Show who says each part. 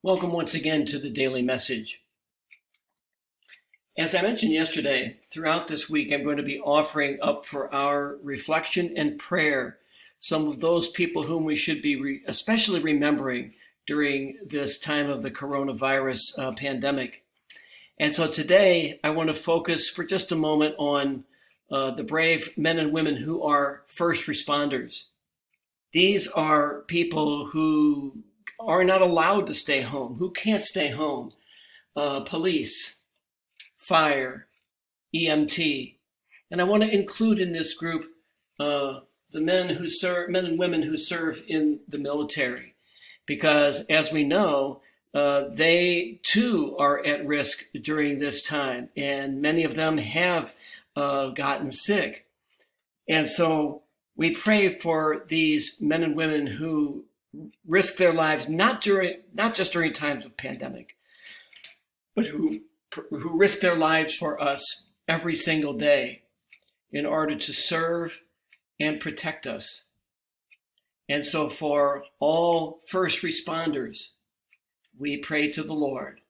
Speaker 1: Welcome once again to the Daily Message. As I mentioned yesterday, throughout this week, I'm going to be offering up for our reflection and prayer some of those people whom we should be especially remembering during this time of the coronavirus pandemic. And so today, I want to focus for just a moment on the brave men and women who are first responders. These are people who are not allowed to stay home, who can't stay home. Police, fire, EMT. And I want to include in this group the men and women who serve in the military, because as we know, they too are at risk during this time, and many of them have gotten sick. And so we pray for these men and women who risk their lives not just during times of pandemic, but who risk their lives for us every single day in order to serve and protect us. And so for all first responders, we pray to the Lord.